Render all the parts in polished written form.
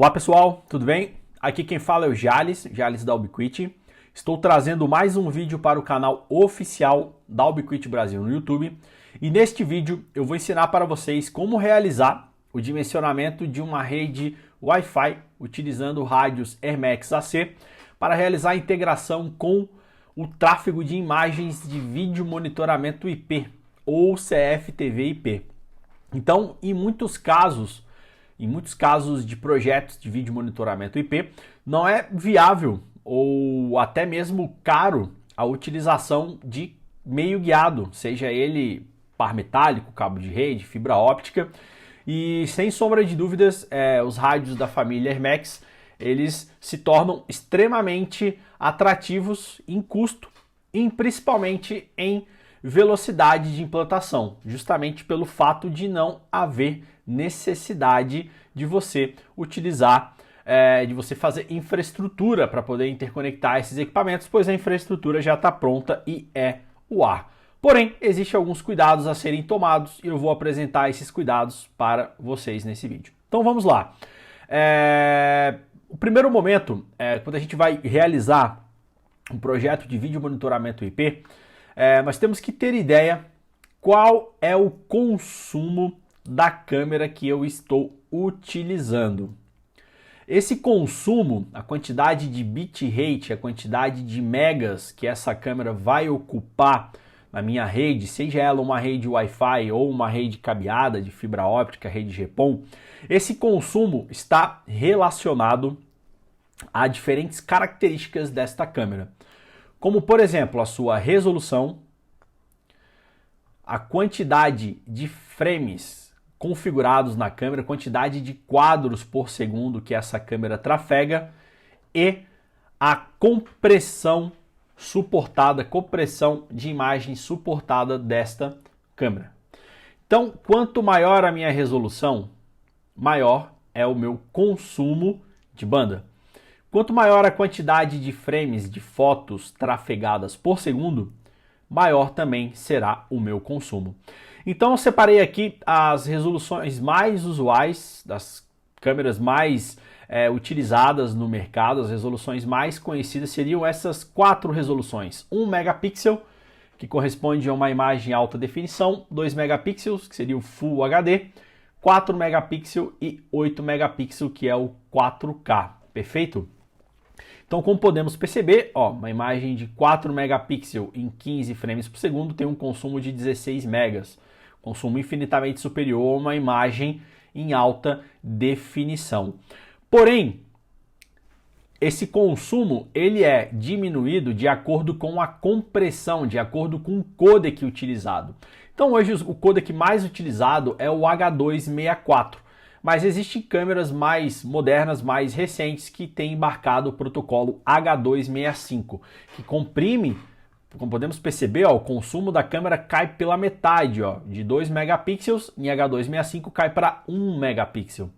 Olá pessoal, tudo bem? Aqui quem fala é o Jales da Ubiquiti. Estou trazendo mais um vídeo para o canal oficial da Ubiquiti Brasil no YouTube. E neste vídeo eu vou ensinar para vocês como realizar o dimensionamento de uma rede Wi-Fi utilizando rádios airMax AC para realizar a integração com o tráfego de imagens de vídeo monitoramento IP ou CFTV/IP. Então, em muitos casos de projetos de vídeo monitoramento IP, não é viável ou até mesmo caro a utilização de meio guiado, seja ele par metálico, cabo de rede, fibra óptica. E sem sombra de dúvidas, os rádios da família airMax, eles se tornam extremamente atrativos em custo e principalmente em velocidade de implantação, justamente pelo fato de não haver necessidade de você utilizar, de você fazer infraestrutura para poder interconectar esses equipamentos, pois a infraestrutura já está pronta e é o ar. Porém, existem alguns cuidados a serem tomados e eu vou apresentar esses cuidados para vocês nesse vídeo. Então vamos lá. O primeiro momento, quando a gente vai realizar um projeto de vídeo monitoramento IP, nós temos que ter ideia qual é o consumo da câmera que eu estou utilizando. Esse consumo, a quantidade de bitrate, a quantidade de megas que essa câmera vai ocupar na minha rede, seja ela uma rede Wi-Fi ou uma rede cabeada de fibra óptica, rede GPON, esse consumo está relacionado a diferentes características desta câmera, como por exemplo a sua resolução, a quantidade de frames configurados na câmera, quantidade de quadros por segundo que essa câmera trafega e a compressão suportada, compressão de imagem suportada desta câmera. Então, quanto maior a minha resolução, maior é o meu consumo de banda. Quanto maior a quantidade de frames de fotos trafegadas por segundo, maior também será o meu consumo. Então eu separei aqui as resoluções mais usuais, das câmeras mais utilizadas no mercado, as resoluções mais conhecidas seriam essas 4 resoluções. 1 megapixel, que corresponde a uma imagem alta definição, 2 megapixels, que seria o Full HD, 4 megapixels e 8 megapixels, que é o 4K, perfeito? Então, como podemos perceber, uma imagem de 4 megapixels em 15 frames por segundo tem um consumo de 16 megas, consumo infinitamente superior a uma imagem em alta definição. Porém, esse consumo ele é diminuído de acordo com a compressão, de acordo com o codec utilizado. Então, hoje o codec mais utilizado é o H264. Mas existem câmeras mais modernas, mais recentes, que têm embarcado o protocolo H265, que comprime, como podemos perceber, o consumo da câmera cai pela metade, de 2 megapixels em H265 cai para 1 megapixel.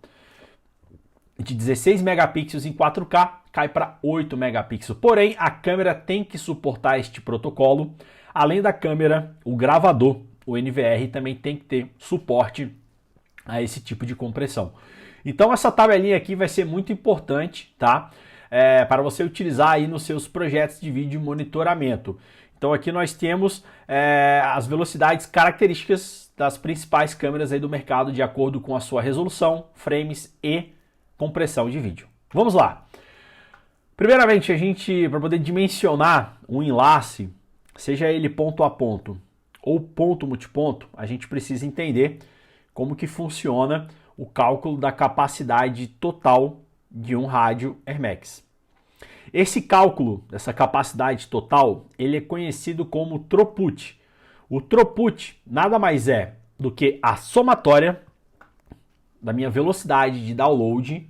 De 16 megapixels em 4K cai para 8 megapixels. Porém, a câmera tem que suportar este protocolo. Além da câmera, o gravador, o NVR, também tem que ter suporte a esse tipo de compressão. Então essa tabelinha aqui vai ser muito importante, tá? Para você utilizar aí nos seus projetos de vídeo monitoramento. Então aqui nós temos as velocidades características das principais câmeras aí do mercado de acordo com a sua resolução, frames e compressão de vídeo. Vamos lá. Primeiramente, para poder dimensionar um enlace, seja ele ponto a ponto ou ponto multiponto, a gente precisa entender como que funciona o cálculo da capacidade total de um rádio airMax. Esse cálculo dessa capacidade total, ele é conhecido como throughput. O throughput nada mais é do que a somatória da minha velocidade de download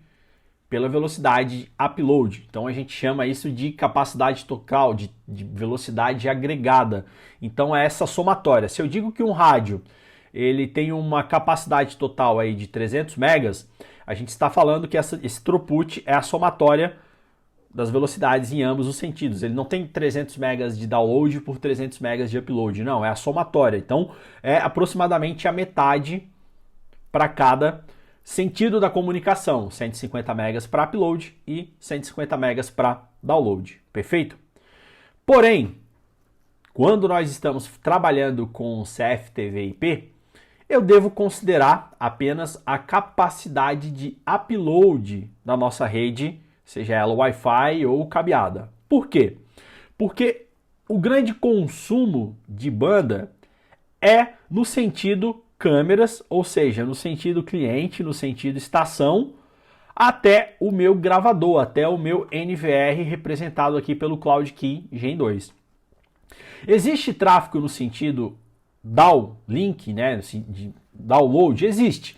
pela velocidade de upload. Então a gente chama isso de capacidade total, de velocidade agregada. Então é essa somatória. Se eu digo que um rádio ele tem uma capacidade total aí de 300 megas, a gente está falando que esse throughput é a somatória das velocidades em ambos os sentidos. Ele não tem 300 megas de download por 300 megas de upload, não, é a somatória. Então é aproximadamente a metade para cada sentido da comunicação, 150 megas para upload e 150 megas para download, perfeito? Porém, quando nós estamos trabalhando com CFTV/IP, eu devo considerar apenas a capacidade de upload da nossa rede, seja ela Wi-Fi ou cabeada. Por quê? Porque o grande consumo de banda é no sentido câmeras, ou seja, no sentido cliente, no sentido estação, até o meu gravador, até o meu NVR representado aqui pelo CloudKey Gen 2. Existe tráfego no sentido downlink, né, de download? Existe.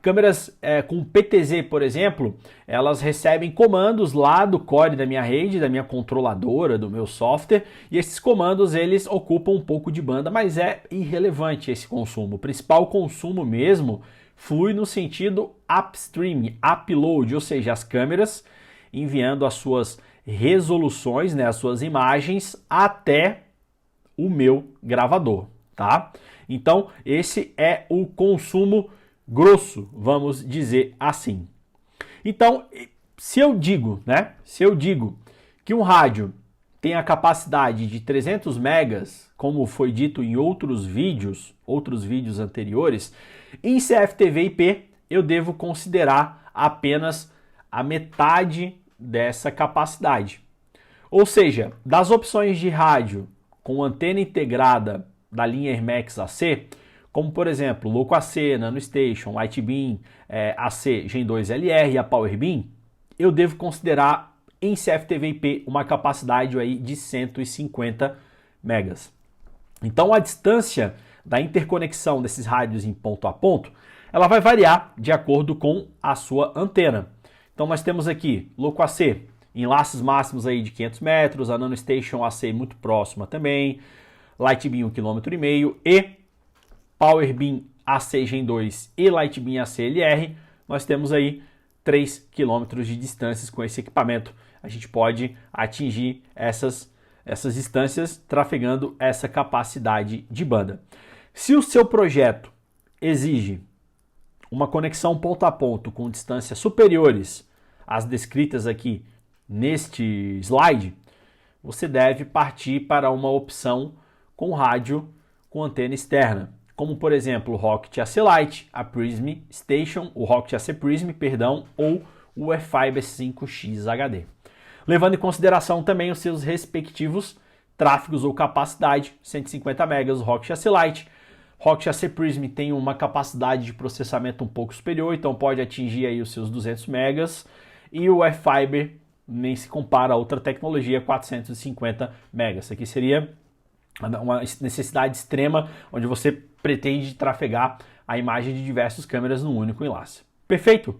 Câmeras com PTZ, por exemplo, elas recebem comandos lá do core da minha rede, da minha controladora, do meu software, e esses comandos eles ocupam um pouco de banda, mas é irrelevante esse consumo. O principal consumo mesmo flui no sentido upstream, upload, ou seja, as câmeras enviando as suas resoluções, né, as suas imagens até o meu gravador, tá? Então, esse é o consumo grosso, vamos dizer assim. Então, se eu digo que um rádio tem a capacidade de 300 megas, como foi dito em outros vídeos anteriores, em CFTV/IP eu devo considerar apenas a metade dessa capacidade. Ou seja, das opções de rádio com antena integrada da linha Hermex AC, como por exemplo, Loco AC, Nano Station, Lightbeam, AC Gen 2 LR e a PowerBeam, eu devo considerar em CFTV/IP uma capacidade aí de 150 megas. Então a distância da interconexão desses rádios em ponto a ponto, ela vai variar de acordo com a sua antena. Então nós temos aqui Loco AC, enlaces máximos aí de 500 metros, a Nano Station AC muito próxima também, Lightbeam 1,5 km e PowerBeam AC Gen 2 e Lightbeam AC LR, nós temos aí 3 km de distâncias com esse equipamento. A gente pode atingir essas distâncias trafegando essa capacidade de banda. Se o seu projeto exige uma conexão ponto a ponto com distâncias superiores às descritas aqui neste slide, você deve partir para uma opção com rádio com antena externa, como por exemplo o Rocket AC Lite, a Prism Station, o Rocket AC Prism, perdão, ou o WeFiber 5X HD. Levando em consideração também os seus respectivos tráfegos ou capacidade, 150 megas o Rocket AC Lite, Rocket AC Prism tem uma capacidade de processamento um pouco superior, então pode atingir aí os seus 200 megas, e o WeFiber nem se compara a outra tecnologia, 450 megas. Isso aqui seria uma necessidade extrema, onde você pretende trafegar a imagem de diversas câmeras num único enlace. Perfeito?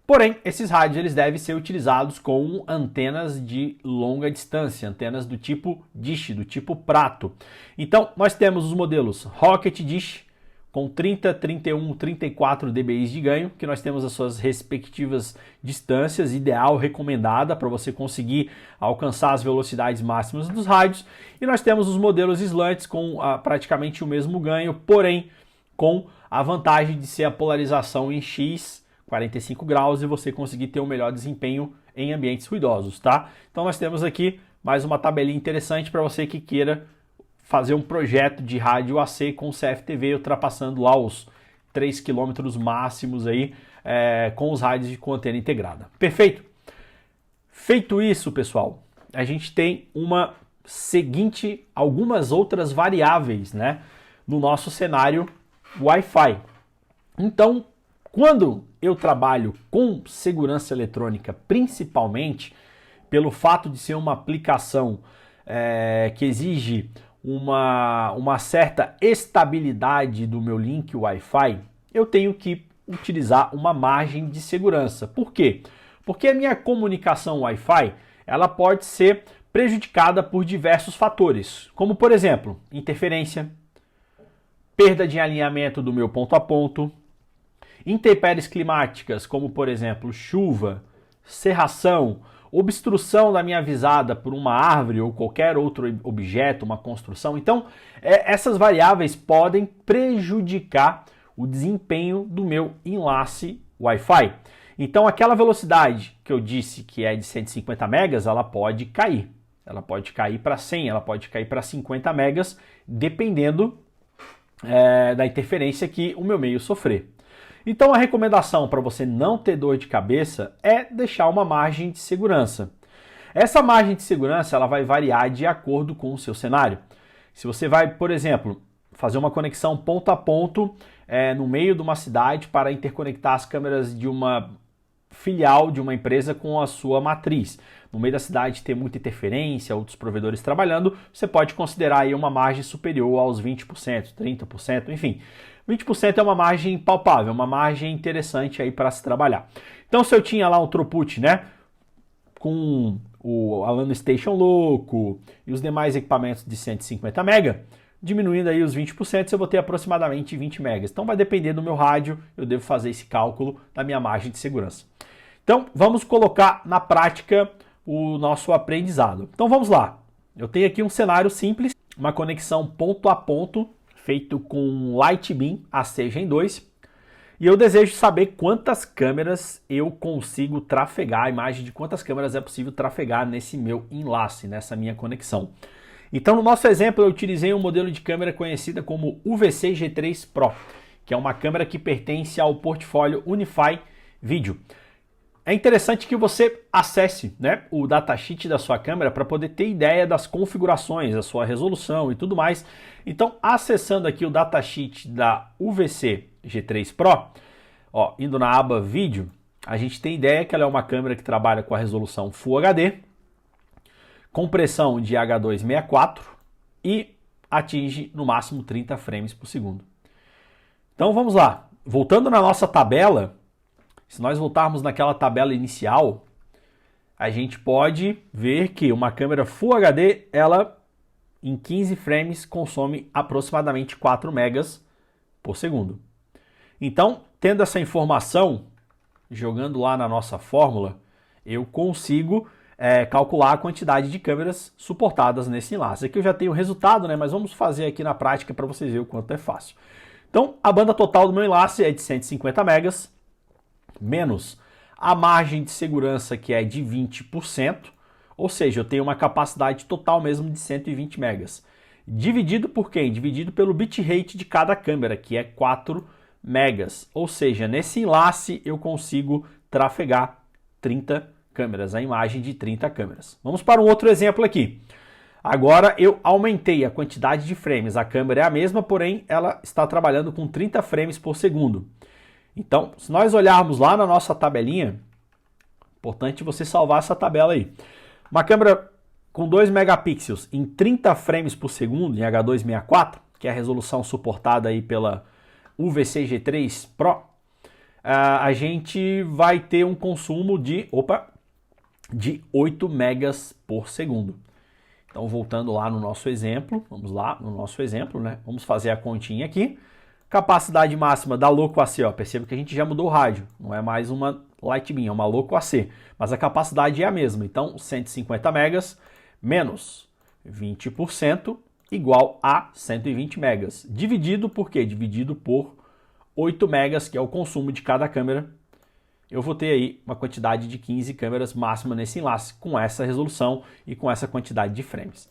Porém, esses rádios eles devem ser utilizados com antenas de longa distância, antenas do tipo dish, do tipo prato. Então, nós temos os modelos Rocket Dish, com 30, 31, 34 dBi de ganho, que nós temos as suas respectivas distâncias, ideal, recomendada, para você conseguir alcançar as velocidades máximas dos rádios. E nós temos os modelos slants com praticamente o mesmo ganho, porém com a vantagem de ser a polarização em X, 45 graus, e você conseguir ter um melhor desempenho em ambientes ruidosos, tá? Então nós temos aqui mais uma tabelinha interessante para você que queira fazer um projeto de rádio AC com CFTV, ultrapassando lá os 3 km máximos aí, com os rádios com antena integrada. Perfeito? Feito isso, pessoal, a gente tem algumas outras variáveis, né, no nosso cenário Wi-Fi. Então, quando eu trabalho com segurança eletrônica, principalmente pelo fato de ser uma aplicação que exige uma certa estabilidade do meu link Wi-Fi, eu tenho que utilizar uma margem de segurança. Por quê? Porque a minha comunicação Wi-Fi ela pode ser prejudicada por diversos fatores, como por exemplo, interferência, perda de alinhamento do meu ponto a ponto, intempéries climáticas, como por exemplo chuva, cerração, obstrução da minha visada por uma árvore ou qualquer outro objeto, uma construção. Então, essas variáveis podem prejudicar o desempenho do meu enlace Wi-Fi. Então aquela velocidade que eu disse que é de 150 megas, ela pode cair. Ela pode cair para 100, ela pode cair para 50 megas, dependendo da interferência que o meu meio sofrer. Então a recomendação para você não ter dor de cabeça é deixar uma margem de segurança. Essa margem de segurança ela vai variar de acordo com o seu cenário. Se você vai, por exemplo, fazer uma conexão ponto a ponto no meio de uma cidade para interconectar as câmeras de uma filial de uma empresa com a sua matriz. No meio da cidade ter muita interferência, outros provedores trabalhando, você pode considerar aí uma margem superior aos 20%, 30%, enfim. 20% é uma margem palpável, uma margem interessante aí para se trabalhar. Então se eu tinha lá um throughput, né, com o Alano Station louco e os demais equipamentos de 150 MB, diminuindo aí os 20%, eu vou ter aproximadamente 20 megas. Então vai depender do meu rádio, eu devo fazer esse cálculo da minha margem de segurança. Então vamos colocar na prática o nosso aprendizado. Então vamos lá. Eu tenho aqui um cenário simples, uma conexão ponto a ponto, feito com Lightbeam AC Gen 2. E eu desejo saber quantas câmeras eu consigo trafegar, a imagem de quantas câmeras é possível trafegar nesse meu enlace, nessa minha conexão. Então no nosso exemplo eu utilizei um modelo de câmera conhecida como UVC G3 Pro, que é uma câmera que pertence ao portfólio Unify Video. É interessante que você acesse, né, o datasheet da sua câmera para poder ter ideia das configurações, da sua resolução e tudo mais. Então, acessando aqui o datasheet da UVC G3 Pro, ó, indo na aba Vídeo, a gente tem ideia que ela é uma câmera que trabalha com a resolução Full HD, compressão de H264 e atinge no máximo 30 frames por segundo. Então vamos lá, voltando na nossa tabela. Se nós voltarmos naquela tabela inicial, a gente pode ver que uma câmera Full HD, ela em 15 frames consome aproximadamente 4 megas por segundo. Então, tendo essa informação, jogando lá na nossa fórmula, eu consigo calcular a quantidade de câmeras suportadas nesse enlace. Aqui eu já tenho o resultado, né? Mas vamos fazer aqui na prática para vocês verem o quanto é fácil. Então, a banda total do meu enlace é de 150 megas, menos a margem de segurança que é de 20%, ou seja, eu tenho uma capacidade total mesmo de 120 megas. Dividido por quem? Dividido pelo bitrate de cada câmera, que é 4 megas. Ou seja, nesse enlace eu consigo trafegar 30 câmeras, a imagem de 30 câmeras. Vamos para um outro exemplo aqui. Agora eu aumentei a quantidade de frames, a câmera é a mesma, porém ela está trabalhando com 30 frames por segundo. Então, se nós olharmos lá na nossa tabelinha, importante você salvar essa tabela aí. Uma câmera com 2 megapixels em 30 frames por segundo, em H264, que é a resolução suportada aí pela UVC G3 Pro, a gente vai ter um consumo de 8 megas por segundo. Então, voltando lá no nosso exemplo, vamos lá no nosso exemplo, né? Vamos fazer a continha aqui. Capacidade máxima da Loco AC, ó, perceba que a gente já mudou o rádio, não é mais uma Lightbeam, é uma Loco AC, mas a capacidade é a mesma, então 150 megas menos 20% igual a 120 megas, dividido por quê? Dividido por 8 megas, que é o consumo de cada câmera, eu vou ter aí uma quantidade de 15 câmeras máxima nesse enlace, com essa resolução e com essa quantidade de frames.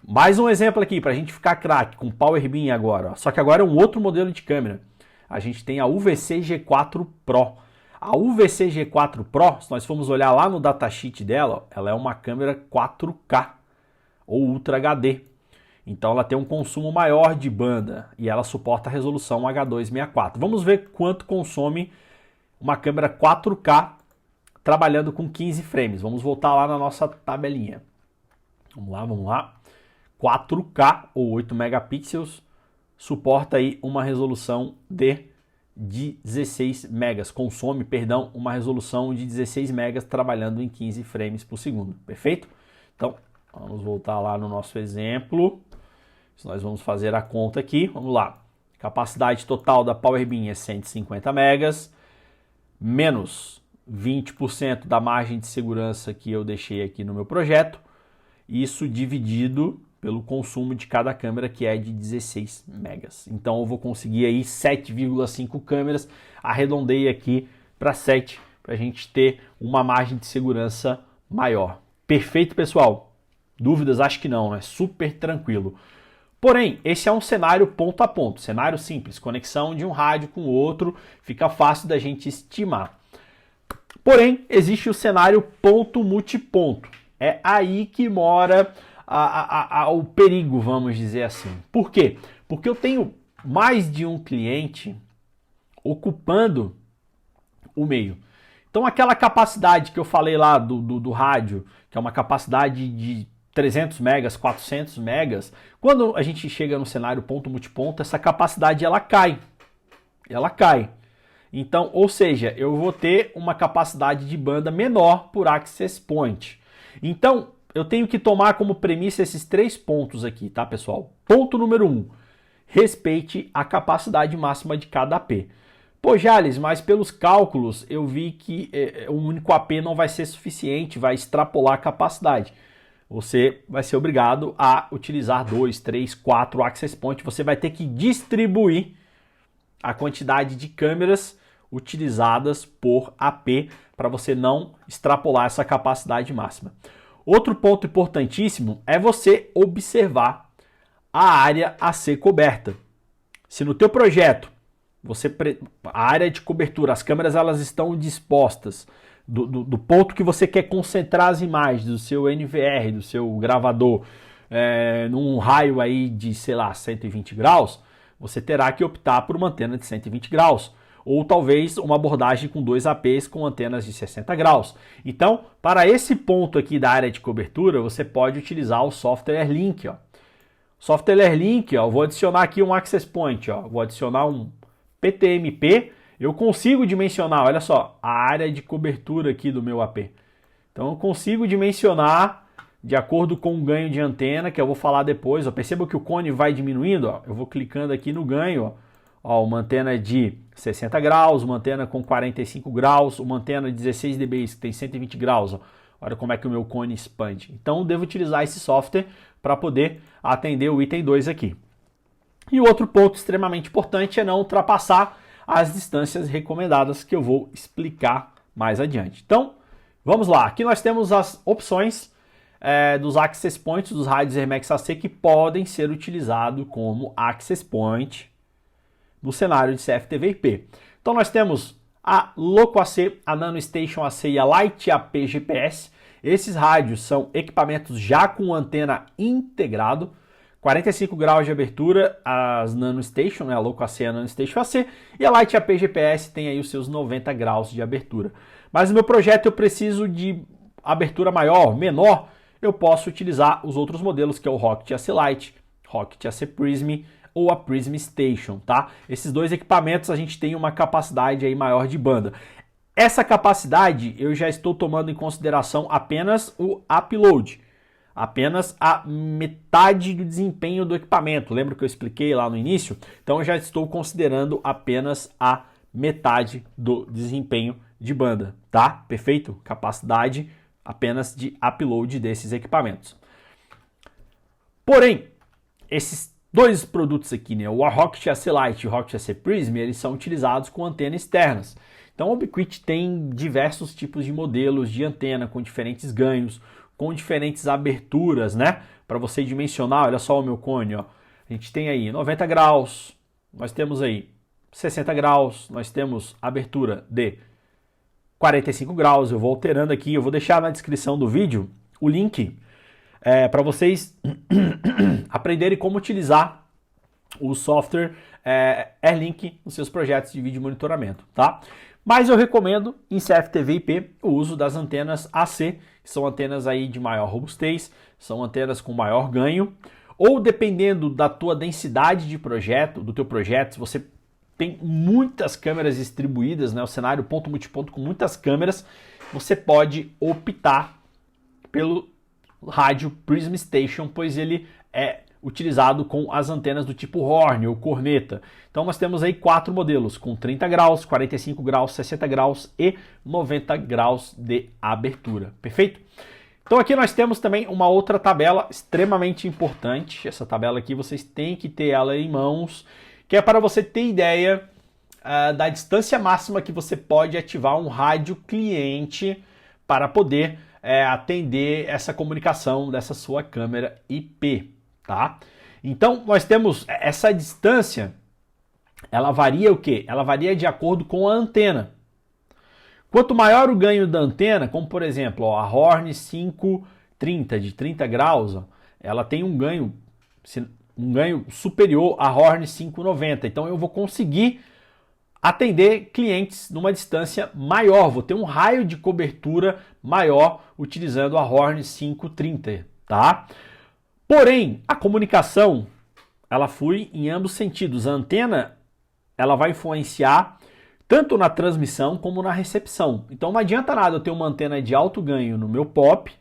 Mais um exemplo aqui para a gente ficar craque com PowerBeam agora, ó. Só que agora é um outro modelo de câmera. A gente tem a UVC G4 Pro. A UVC G4 Pro, se nós formos olhar lá no datasheet dela, ó, ela é uma câmera 4K ou Ultra HD. Então ela tem um consumo maior de banda e ela suporta a resolução H264. Vamos ver quanto consome uma câmera 4K trabalhando com 15 frames. Vamos voltar lá na nossa tabelinha. Vamos lá. 4K ou 8 megapixels, suporta aí uma resolução de 16 megas, consome, perdão, uma resolução de 16 megas trabalhando em 15 frames por segundo, perfeito? Então, vamos voltar lá no nosso exemplo, nós vamos fazer a conta aqui, vamos lá, capacidade total da PowerBeam é 150 megas, menos 20% da margem de segurança que eu deixei aqui no meu projeto, isso dividido pelo consumo de cada câmera, que é de 16 megas. Então eu vou conseguir aí 7,5 câmeras, arredondei aqui para 7, para a gente ter uma margem de segurança maior. Perfeito, pessoal? Dúvidas? Acho que não, é super tranquilo. Porém, esse é um cenário ponto a ponto, cenário simples, conexão de um rádio com o outro, fica fácil da gente estimar. Porém, existe o cenário ponto multiponto. É aí que mora o perigo, vamos dizer assim. Por quê? Porque eu tenho mais de um cliente ocupando o meio. Então aquela capacidade que eu falei lá do rádio, que é uma capacidade de 300 megas, 400 megas, quando a gente chega no cenário ponto multiponto, essa capacidade ela cai. Ela cai. Então, ou seja, eu vou ter uma capacidade de banda menor por access point. Então, eu tenho que tomar como premissa esses 3 pontos aqui, tá, pessoal? Ponto número 1, respeite a capacidade máxima de cada AP. Pô, Jales, mas pelos cálculos eu vi que um único AP não vai ser suficiente, vai extrapolar a capacidade. Você vai ser obrigado a utilizar 2, 3, 4 access points. Você vai ter que distribuir a quantidade de câmeras utilizadas por AP para você não extrapolar essa capacidade máxima. Outro ponto importantíssimo é você observar a área a ser coberta. Se no teu projeto a área de cobertura, as câmeras elas estão dispostas do ponto que você quer concentrar as imagens do seu NVR, do seu gravador, num raio aí de, sei lá, 120 graus, você terá que optar por uma antena de 120 graus. Ou talvez uma abordagem com 2 APs com antenas de 60 graus. Então, para esse ponto aqui da área de cobertura, você pode utilizar o software AirLink. Ó. Software AirLink, ó, vou adicionar aqui um access point, ó, vou adicionar um PTMP, eu consigo dimensionar, olha só, a área de cobertura aqui do meu AP. Então eu consigo dimensionar de acordo com o ganho de antena, que eu vou falar depois. Ó. Perceba que o cone vai diminuindo, ó. Eu vou clicando aqui no ganho, ó, uma antena de 60 graus, uma antena com 45 graus, uma antena de 16 dB que tem 120 graus. Ó. Olha como é que o meu cone expande. Então eu devo utilizar esse software para poder atender o item 2 aqui. E o outro ponto extremamente importante é não ultrapassar as distâncias recomendadas, que eu vou explicar mais adiante. Então, vamos lá. Aqui nós temos as opções dos access points dos rádios Hermex AC que podem ser utilizados como access point no cenário de CFTV/IP. Então nós temos a Loco AC, a Nano Station AC e a Light AP GPS. Esses rádios são equipamentos já com antena integrado, 45 graus de abertura, as Nano Station, né, a Loco AC e a Nano Station AC, e a Light AP GPS tem aí os seus 90 graus de abertura. Mas no meu projeto eu preciso de abertura maior, menor, eu posso utilizar os outros modelos, que é o Rocket AC Lite, Rocket AC Prism ou a Prism Station, tá? Esses dois equipamentos a gente tem uma capacidade aí maior de banda. Essa capacidade eu já estou tomando em consideração apenas o upload, apenas a metade do desempenho do equipamento. Lembra que eu expliquei lá no início? Então eu já estou considerando apenas a metade do desempenho de banda, tá? Perfeito? Capacidade apenas de upload desses equipamentos. Porém, esses dois produtos aqui, né, o Rocket AC Lite e o Rocket AC Prism, eles são utilizados com antenas externas. Então a Ubiquiti tem diversos tipos de modelos de antena com diferentes ganhos, com diferentes aberturas, né? Para você dimensionar, olha só o meu cone, ó. A gente tem aí 90 graus, nós temos aí 60 graus, nós temos abertura de 45 graus. Eu vou alterando aqui, eu vou deixar na descrição do vídeo o link para vocês aprenderem como utilizar o software AirLink nos seus projetos de vídeo monitoramento, tá? Mas eu recomendo em CFTV/IP o uso das antenas AC, que são antenas aí de maior robustez, são antenas com maior ganho, ou dependendo da tua densidade de projeto, do teu projeto, se você tem muitas câmeras distribuídas, né, o cenário ponto multiponto com muitas câmeras, você pode optar pelo rádio Prism Station, pois ele é utilizado com as antenas do tipo Horn ou corneta. Então nós temos aí 4 modelos com 30 graus, 45 graus, 60 graus e 90 graus de abertura. Perfeito? Então aqui nós temos também uma outra tabela extremamente importante. Essa tabela aqui vocês têm que ter ela em mãos, que é para você ter ideia da distância máxima que você pode ativar um rádio cliente para poder atender essa comunicação dessa sua câmera IP, tá? Então nós temos essa distância, ela varia o quê? Ela varia de acordo com a antena. Quanto maior o ganho da antena, como por exemplo, ó, a Horn 530 de 30 graus, ó, ela tem um ganho superior à Horn 590. Então eu vou conseguir atender clientes numa distância maior, vou ter um raio de cobertura maior utilizando a Horn 530, tá? Porém, a comunicação, ela flui em ambos sentidos. A antena, ela vai influenciar tanto na transmissão como na recepção. Então não adianta nada eu ter uma antena de alto ganho no meu POP,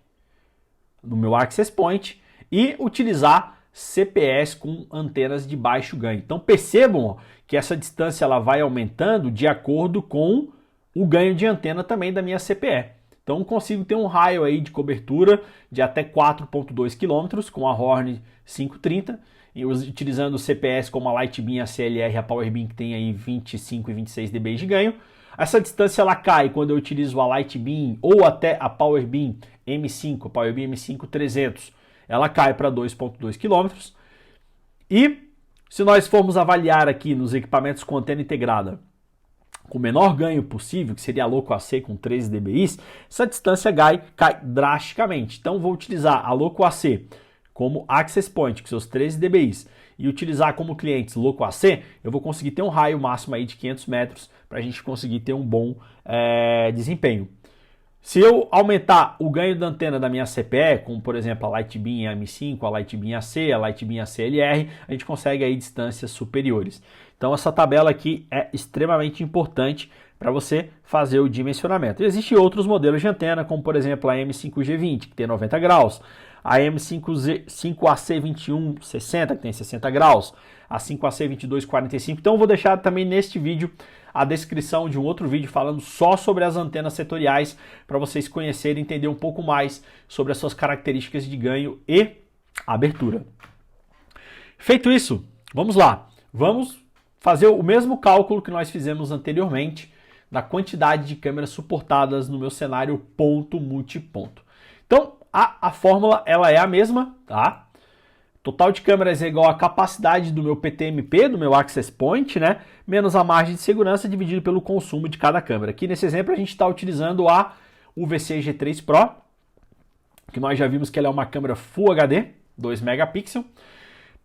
no meu Access Point, e utilizar CPEs com antenas de baixo ganho. Então percebam ó, que essa distância ela vai aumentando de acordo com o ganho de antena também da minha CPE. Então eu consigo ter um raio aí de cobertura de até 4,2 km com a Horn 530, e utilizando CPEs como a Lightbeam, a CLR, a PowerBeam, que tem aí 25 e 26 dB de ganho. Essa distância ela cai quando eu utilizo a Lightbeam ou até a PowerBeam M5, a PowerBeam M5 300. Ela cai para 2,2 km. E se nós formos avaliar aqui nos equipamentos com antena integrada, com o menor ganho possível, que seria a Loco AC com 13 dBi, essa distância cai drasticamente. Então vou utilizar a Loco AC como Access Point, com seus 13 dBi, e utilizar como clientes Loco AC, eu vou conseguir ter um raio máximo aí de 500 metros para a gente conseguir ter um bom desempenho. Se eu aumentar o ganho da antena da minha CPE, como por exemplo a Lightbeam M5, a Lightbeam AC, a Lightbeam ACLR, a gente consegue aí distâncias superiores. Então essa tabela aqui é extremamente importante para você fazer o dimensionamento. E existem outros modelos de antena, como por exemplo a M5G20, que tem 90 graus, a M5AC2160, que tem 60 graus, a 5AC2245. Então eu vou deixar também neste vídeo a descrição de um outro vídeo falando só sobre as antenas setoriais, para vocês conhecerem e entender um pouco mais sobre as suas características de ganho e abertura. Feito isso, vamos lá. Vamos fazer o mesmo cálculo que nós fizemos anteriormente da quantidade de câmeras suportadas no meu cenário ponto multiponto. Então, a fórmula ela é a mesma, tá? Total de câmeras é igual à capacidade do meu PTMP, do meu Access Point, né? Menos a margem de segurança dividido pelo consumo de cada câmera. Aqui nesse exemplo a gente está utilizando a UVC G3 Pro, que nós já vimos que ela é uma câmera Full HD, 2 megapixels.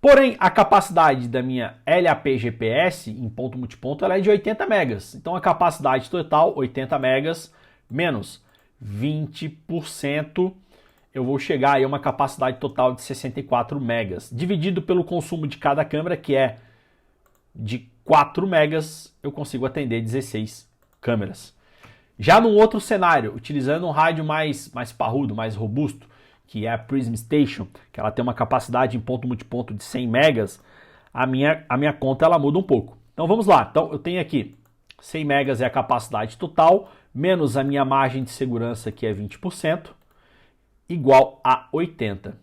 Porém, a capacidade da minha LAP GPS em ponto multiponto ela é de 80 megas. Então a capacidade total, 80 megas menos 20%, eu vou chegar aí a uma capacidade total de 64 megas. Dividido pelo consumo de cada câmera, que é de 4 megas, eu consigo atender 16 câmeras. Já num outro cenário, utilizando um rádio mais parrudo, mais robusto, que é a Prism Station, que ela tem uma capacidade em ponto multiponto de 100 megas, a minha conta ela muda um pouco. Então vamos lá. Então eu tenho aqui 100 megas é a capacidade total, menos a minha margem de segurança, que é 20%, igual a 80.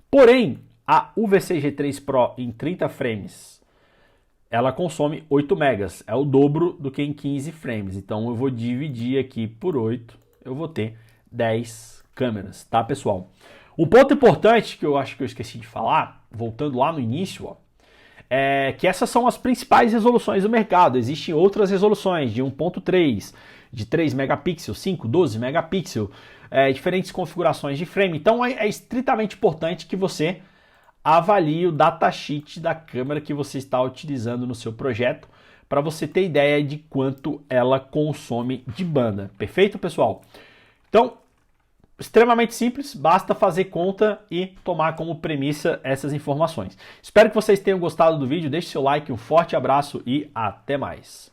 Porém, a UVC G3 Pro em 30 frames, ela consome 8 megas, é o dobro do que em 15 frames. Então eu vou dividir aqui por 8, eu vou ter 10 câmeras, tá pessoal? Um ponto importante que eu acho que eu esqueci de falar, voltando lá no início, ó, é que essas são as principais resoluções do mercado. Existem outras resoluções de 1.3, de 3 megapixels, 5, 12 megapixels, diferentes configurações de frame. Então é estritamente importante que você avalie o datasheet da câmera que você está utilizando no seu projeto, para você ter ideia de quanto ela consome de banda. Perfeito, pessoal? Então, extremamente simples, basta fazer conta e tomar como premissa essas informações. Espero que vocês tenham gostado do vídeo, deixe seu like, um forte abraço e até mais.